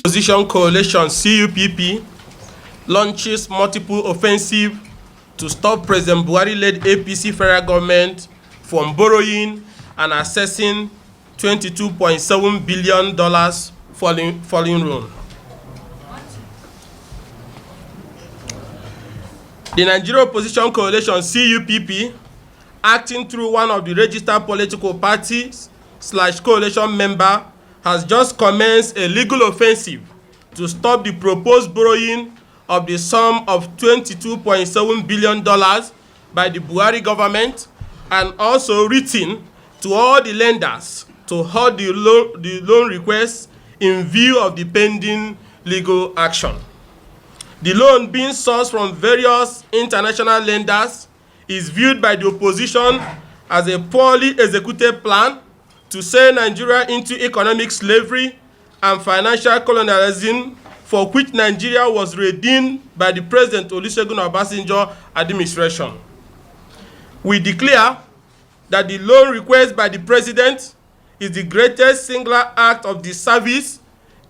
Opposition coalition CUPP launches multiple offensive to stop President Buhari-led APC federal government from borrowing and accessing $22.7 billion foreign loan. The Nigeria Opposition Coalition CUPP, acting through one of the registered political parties / coalition member, has just commenced a legal offensive to stop the proposed borrowing of the sum of $22.7 billion by the Buhari government, and also written to all the lenders to hold the loan request in view of the pending legal action. The loan, being sourced from various international lenders, is viewed by the opposition as a poorly executed plan to sell Nigeria into economic slavery and financial colonialism, for which Nigeria was redeemed by the President Olusegun Obasanjo administration. We declare that the loan request by the President is the greatest singular act of disservice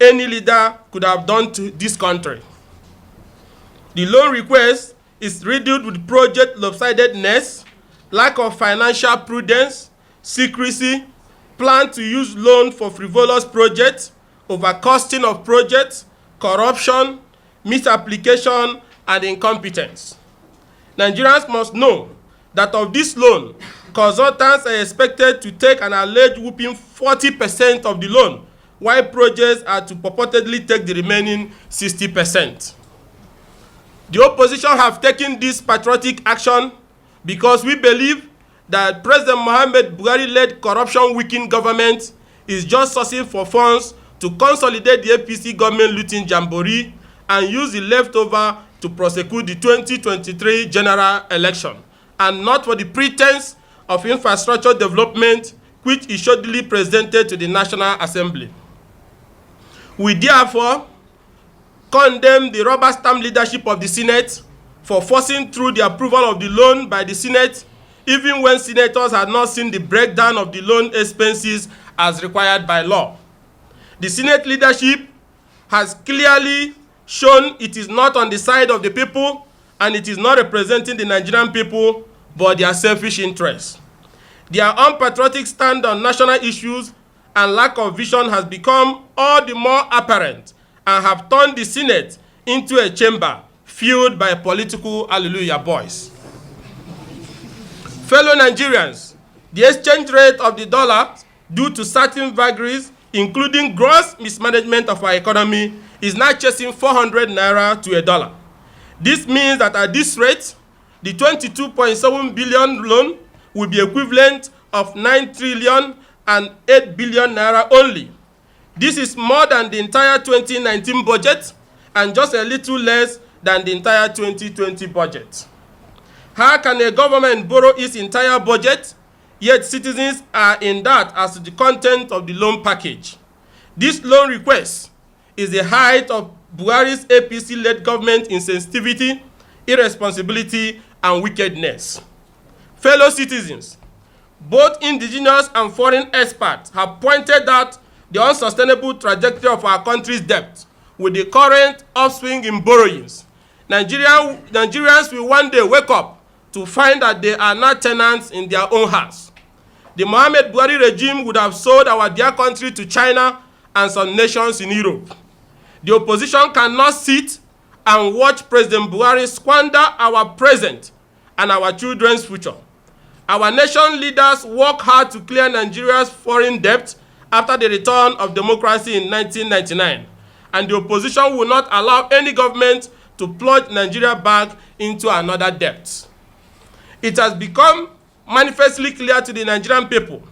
any leader could have done to this country. The loan request is riddled with project lopsidedness, lack of financial prudence, secrecy, plan to use loan for frivolous projects, overcosting of projects, corruption, misapplication, and incompetence. Nigerians must know that of this loan, consultants are expected to take an alleged whooping 40% of the loan, while projects are to purportedly take the remaining 60%. The opposition have taken this patriotic action because we believe that President Muhammad Buhari-led corruption-weakened government is just sourcing for funds to consolidate the APC government looting jamboree and use the leftover to prosecute the 2023 general election, and not for the pretense of infrastructure development which is shoddily presented to the National Assembly. We therefore condemn the rubber stamp leadership of the Senate for forcing through the approval of the loan by the Senate, even when senators had not seen the breakdown of the loan expenses as required by law. The Senate leadership has clearly shown it is not on the side of the people, and it is not representing the Nigerian people, but their selfish interests. Their unpatriotic stand on national issues and lack of vision has become all the more apparent, and have turned the Senate into a chamber filled by political hallelujah boys. Fellow Nigerians, the exchange rate of the dollar, due to certain vagaries, including gross mismanagement of our economy, is now chasing 400 naira to a dollar. This means that at this rate, the 22.7 billion loan will be equivalent of 9 trillion and 8 billion naira only. This is more than the entire 2019 budget and just a little less than the entire 2020 budget. How can a government borrow its entire budget, yet citizens are in doubt as to the content of the loan package? This loan request is the height of Buhari's APC-led government insensitivity, irresponsibility, and wickedness. Fellow citizens, both indigenous and foreign experts have pointed out the unsustainable trajectory of our country's debt with the current upswing in borrowings. Nigerians will one day wake up to find that they are not tenants in their own house. The Muhammad Buhari regime would have sold our dear country to China and some nations in Europe. The opposition cannot sit and watch President Buhari squander our present and our children's future. Our nation leaders work hard to clear Nigeria's foreign debt after the return of democracy in 1999, and the opposition will not allow any government to plunge Nigeria back into another debt. It has become manifestly clear to the Nigerian people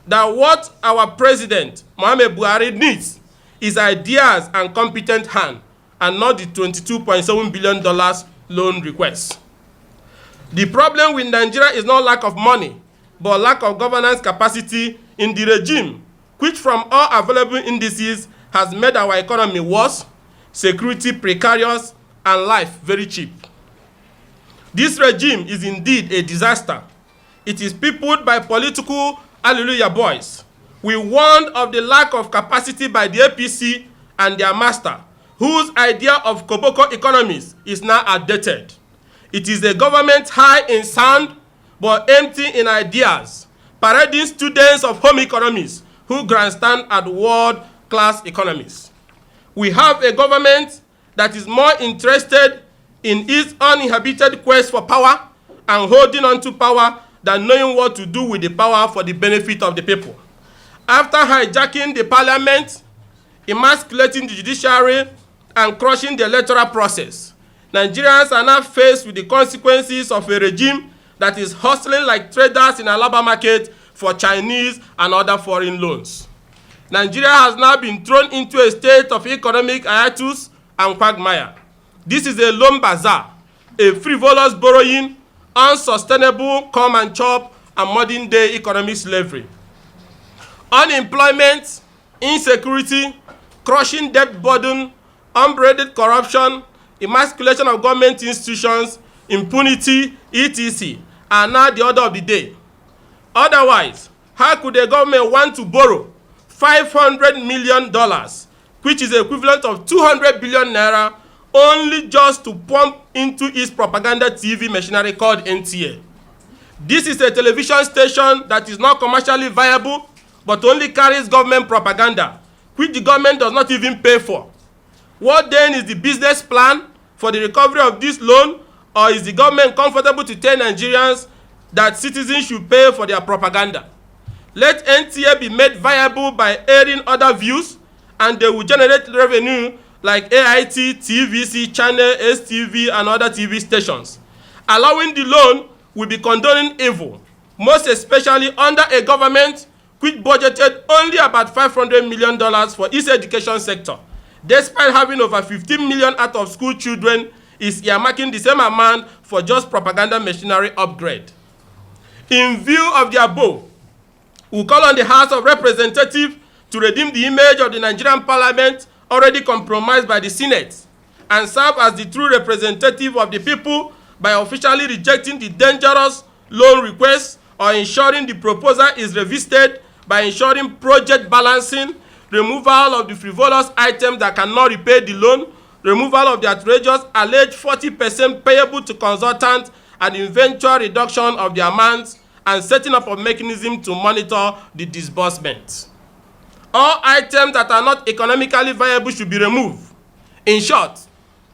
that what our president, Muhammad Buhari, needs is ideas and competent hand, and not the $22.7 billion loan request. The problem with Nigeria is not lack of money, but lack of governance capacity in the regime, which from all available indices has made our economy worse, security precarious, and life very cheap. This regime is indeed a disaster. It is peopled by political hallelujah boys. We warned of the lack of capacity by the APC and their master, whose idea of Koboko economies is now outdated. It is a government high in sound but empty in ideas, parading students of home economies who grandstand at world-class economies. We have a government that is more interested in its uninhibited quest for power and holding on to power than knowing what to do with the power for the benefit of the people. After hijacking the parliament, emasculating the judiciary, and crushing the electoral process, Nigerians are now faced with the consequences of a regime that is hustling like traders in Alaba market for Chinese and other foreign loans. Nigeria has now been thrown into a state of economic hiatus and quagmire. This is a loan bazaar, a frivolous borrowing, unsustainable come and chop, and modern-day economic slavery. Unemployment, insecurity, crushing debt burden, unbridled corruption, emasculation of government institutions, impunity, etc. are now the order of the day. Otherwise, how could a government want to borrow $500 million, which is the equivalent of 200 billion naira, only just to pump into its propaganda TV machinery called NTA? This is a television station that is not commercially viable, but only carries government propaganda, which the government does not even pay for. What then is the business plan for the recovery of this loan, or is the government comfortable to tell Nigerians that citizens should pay for their propaganda? Let NTA be made viable by airing other views, and they will generate revenue like AIT, TVC, Channel, STV, and other TV stations. Allowing the loan will be condoning evil, most especially under a government which budgeted only about $500 million for its education sector, despite having over 15 million out-of-school children, is earmarking the same amount for just propaganda machinery upgrade. In view of the above, we call on the House of Representatives to redeem the image of the Nigerian Parliament already compromised by the Senate and serve as the true representative of the people by officially rejecting the dangerous loan request or ensuring the proposal is revisited by ensuring project balancing, removal of the frivolous items that cannot repay the loan, removal of the outrageous alleged 40% payable to consultants, and eventual reduction of the amounts, and setting up a mechanism to monitor the disbursement. All items that are not economically viable should be removed. In short,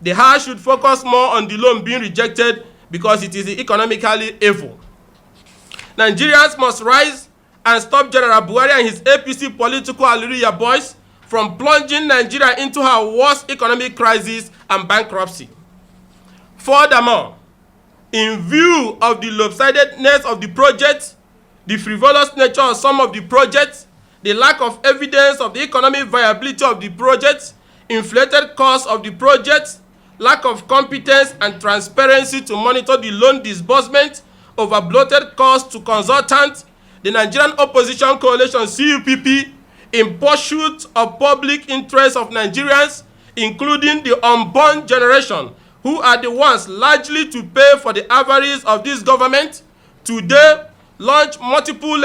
the House should focus more on the loan being rejected because it is economically evil. Nigerians must rise and stop General Buhari and his APC political Hallelujah boys from plunging Nigeria into her worst economic crisis and bankruptcy. Furthermore, in view of the lopsidedness of the project, the frivolous nature of some of the projects, the lack of evidence of the economic viability of the project, inflated costs of the project, lack of competence and transparency to monitor the loan disbursement, over bloated costs to consultants, the Nigerian Opposition Coalition CUPP, in pursuit of public interest of Nigerians, including the unborn generation, who are the ones largely to pay for the avarice of this government, today launch multiple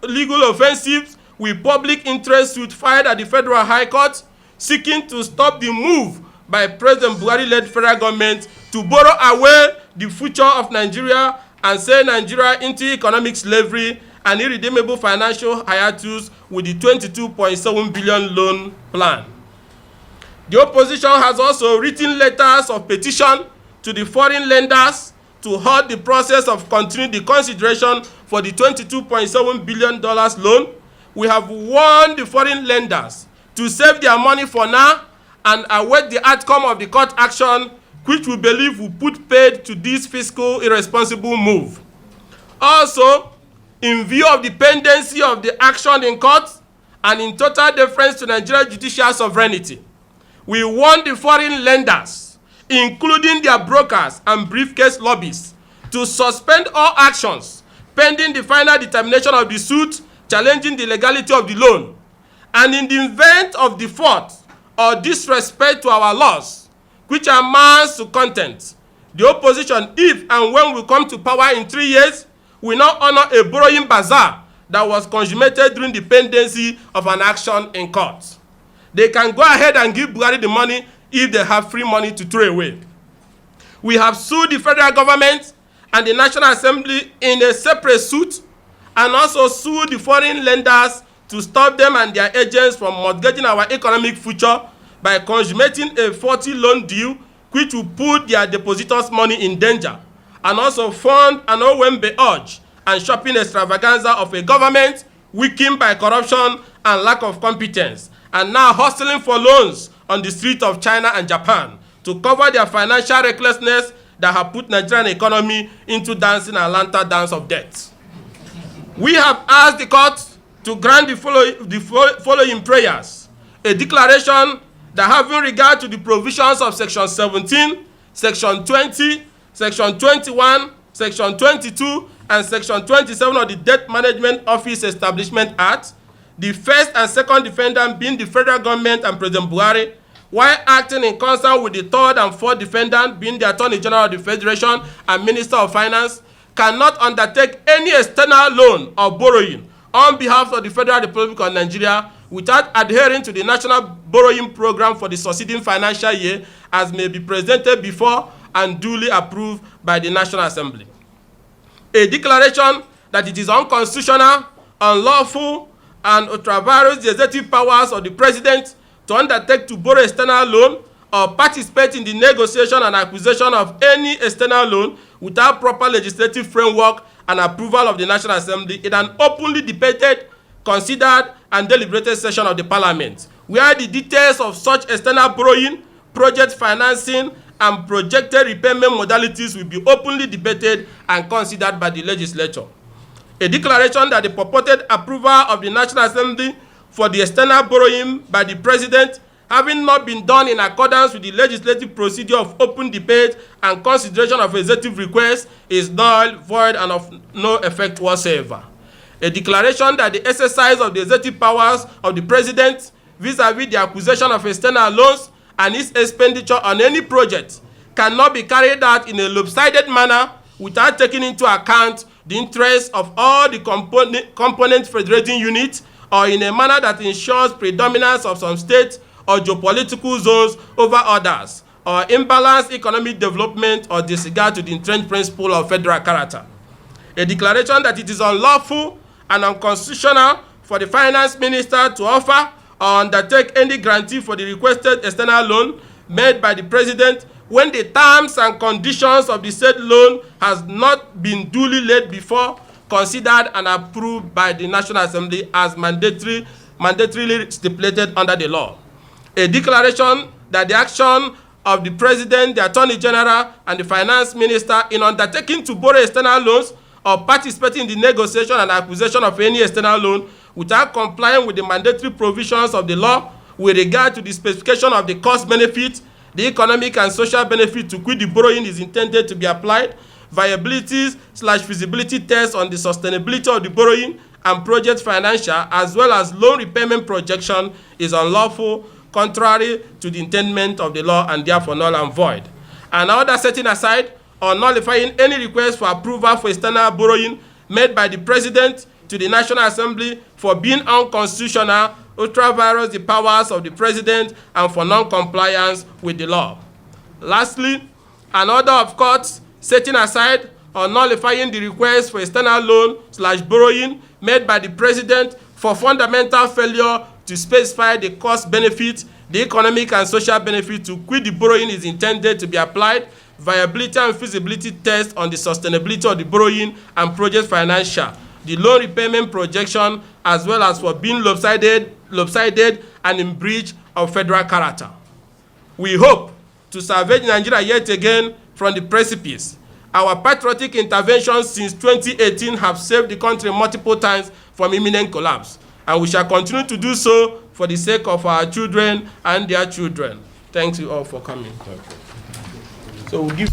legal offensives with public interest suit filed at the Federal High Court, seeking to stop the move by President Buhari-led federal government to borrow away the future of Nigeria and sell Nigeria into economic slavery and irredeemable financial hiatus with the 22.7 billion loan plan. The opposition has also written letters of petition to the foreign lenders to halt the process of continuing the consideration for the $22.7 billion loan. We have warned the foreign lenders to save their money for now and await the outcome of the court action, which we believe will put paid to this fiscal irresponsible move. Also, in view of the pendency of the action in court and in total deference to Nigeria's judicial sovereignty, we warn the foreign lenders, including their brokers and briefcase lobbies, to suspend all actions pending the final determination of the suit challenging the legality of the loan. And in the event of default or disrespect to our laws, which amounts to contempt, the opposition, if and when we come to power in 3 years, will not honor a borrowing bazaar that was consummated during the pendency of an action in court. they can go ahead and give Buhari the money if they have free money to throw away. We have sued the federal government and the National Assembly in a separate suit, and also sued the foreign lenders to stop them and their agents from mortgaging our economic future by consummating a faulty loan deal which will put their depositors' money in danger, and also fund an Owembe urge and shopping extravaganza of a government weakened by corruption and lack of competence, and now hustling for loans on the streets of China and Japan to cover their financial recklessness that have put Nigerian economy into dancing a lantern dance of death. We have asked the court to grant the following prayers: a declaration that, having regard to the provisions of Section 17, Section 20, Section 21, Section 22, and Section 27 of the Debt Management Office Establishment Act, the first and second defendant being the federal government and President Buhari, while acting in concert with the third and fourth defendant being the Attorney General of the Federation and Minister of Finance, cannot undertake any external loan or borrowing on behalf of the Federal Republic of Nigeria without adhering to the National Borrowing Program for the succeeding financial year, as may be presented before and duly approved by the National Assembly. A declaration that it is unconstitutional, unlawful, and ultravirus the executive powers of the President to undertake to borrow external loan or participate in the negotiation and acquisition of any external loan without proper legislative framework and approval of the National Assembly in an openly debated, considered, and deliberated session of the Parliament, where the details of such external borrowing, project financing, and projected repayment modalities will be openly debated and considered by the legislature. A declaration that the purported approval of the National Assembly for the external borrowing by the President, having not been done in accordance with the legislative procedure of open debate and consideration of executive requests, is null, void, and of no effect whatsoever. A declaration that the exercise of the executive powers of the President vis-à-vis the acquisition of external loans and its expenditure on any project cannot be carried out in a lopsided manner without taking into account the interests of all the component federating units, or in a manner that ensures predominance of some states or geopolitical zones over others, or imbalanced economic development, or disregard to the entrenched principle of federal character. A declaration that it is unlawful and unconstitutional for the finance minister to offer or undertake any guarantee for the requested external loan made by the President when the terms and conditions of the said loan has not been duly laid before, considered, and approved by the National Assembly as mandatorily stipulated under the law. A declaration that the action of the President, the Attorney General, and the Finance Minister in undertaking to borrow external loans or participating in the negotiation and acquisition of any external loan without complying with the mandatory provisions of the law with regard to the specification of the cost benefit, the economic and social benefit to which the borrowing is intended to be applied, viability/feasibility tests on the sustainability of the borrowing and project financial, as well as loan repayment projection, is unlawful, contrary to the intent of the law, and therefore null and void. And order setting aside or nullifying any request for approval for external borrowing made by the President to the National Assembly for being unconstitutional, ultravirus the powers of the President, and for non-compliance with the law. Lastly, an order of courts setting aside or nullifying the request for external loan/borrowing made by the President for fundamental failure to specify the cost benefit, the economic and social benefit to which the borrowing is intended to be applied, viability and feasibility test on the sustainability of the borrowing and project financial, the loan repayment projection, as well as for being lopsided and in breach of federal character. We hope to salvage Nigeria yet again from the precipice. Our patriotic interventions since 2018 have saved the country multiple times from imminent collapse, and we shall continue to do so for the sake of our children and their children. Thanks you all for coming. So we'll give